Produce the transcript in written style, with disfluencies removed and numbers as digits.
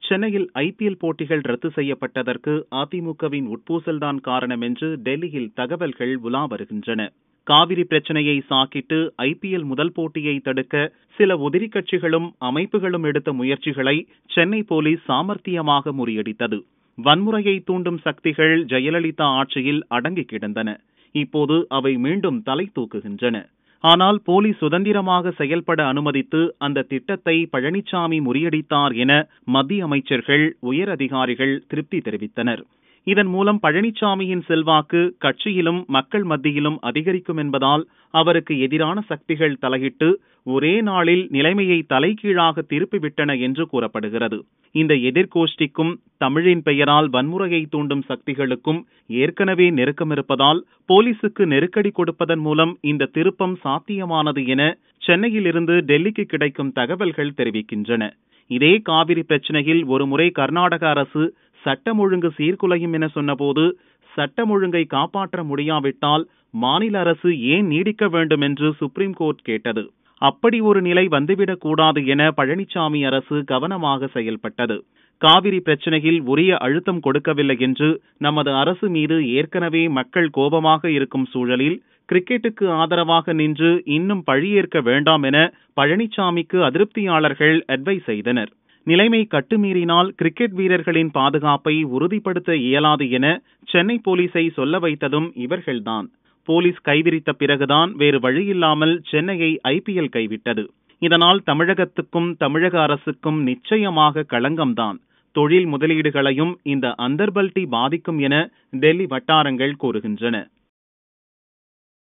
சென்னையில் ஐபிஎல் போட்டிகள் ரத்து செய்யப்பட்டதற்கு அதிமுகவின் உட்பூசல்தான் காரணம் என்று டெல்லியில் தகவல்கள் உலா வருகின்றன. காவிரி பிரச்சனையை சாக்கிட்டு ஐபிஎல் முதல் போட்டியை தடுக்க சில உதிரி கட்சிகளும் அமைப்புகளும் எடுத்த முயற்சிகளை சென்னை போலீஸ் சாமர்த்தியமாக முறியடித்தது. வன்முறையை தூண்டும் சக்திகள் ஜெயலலிதா ஆட்சியில் அடங்கி கிடந்தன. இப்போது அவை மீண்டும் தலை தூக்குகின்றன. ஆனால் போலீஸ் சுதந்திரமாக செயல்பட அனுமதித்து அந்த திட்டத்தை பழனிசாமி முறியடித்தார் என மத்திய அமைச்சர்கள், உயர் அதிகாரிகள் திருப்தி தெரிவித்தனர். இதன் மூலம் பழனிசாமியின் செல்வாக்கு கட்சியிலும் மக்கள் மத்தியிலும் அதிகரிக்கும் என்பதால் அவருக்கு எதிரான சக்திகள் தலையிட்டு ஒரே நாளில் நிலைமையை தலைகீழாக திருப்பிவிட்டன என்று கூறப்படுகிறது. இந்த எதிர்கோஷ்டிக்கும் தமிழின் பெயரால் வன்முறையை தூண்டும் சக்திகளுக்கும் ஏற்கனவே நெருக்கம் இருப்பதால் போலீசுக்கு நெருக்கடி கொடுப்பதன் மூலம் இந்த திருப்பம் சாத்தியமானது என சென்னையில் இருந்து டெல்லிக்கு கிடைக்கும் தகவல்கள் தெரிவிக்கின்றன. இதே காவிரி பிரச்சனையில் ஒருமுறை கர்நாடக அரசு சட்டம் ஒழுங்கு சீர்குலையும் என சொன்னபோது சட்டம் ஒழுங்கை காப்பாற்ற முடியாவிட்டால் மாநில அரசு ஏன் நீடிக்க வேண்டும் என்று சுப்ரீம் கோர்ட் கேட்டது. அப்படி ஒரு நிலை வந்துவிடக் கூடாது என பழனிசாமி அரசு கவனமாக செயல்பட்டது. காவிரி பிரச்சனையில் உரிய அழுத்தம் கொடுக்கவில்லை என்று நமது அரசு மீது ஏற்கனவே மக்கள் கோபமாக இருக்கும் சூழலில் கிரிக்கெட்டுக்கு ஆதரவாக நின்று இன்னும் பழியேற்க வேண்டாம் என பழனிசாமிக்கு அதிருப்தியாளர்கள் அட்வைஸ் செய்தனர். நிலைமை கட்டுமீறினால் கிரிக்கெட் வீரர்களின் பாதுகாப்பை உறுதிப்படுத்த இயலாது என சென்னை போலீஸை சொல்ல வைத்ததும் இவர்கள்தான். போலீஸ் கைவிரித்த பிறகுதான் வேறு வழியில்லாமல் சென்னையை ஐபிஎல் கைவிட்டது. இதனால் தமிழகத்துக்கும் தமிழக அரசுக்கும் நிச்சயமாக களங்கம்தான். தொழில் முதலீடுகளையும் இந்த அந்தர்பல்டி பாதிக்கும் என டெல்லி வட்டாரங்கள் கூறுகின்றன.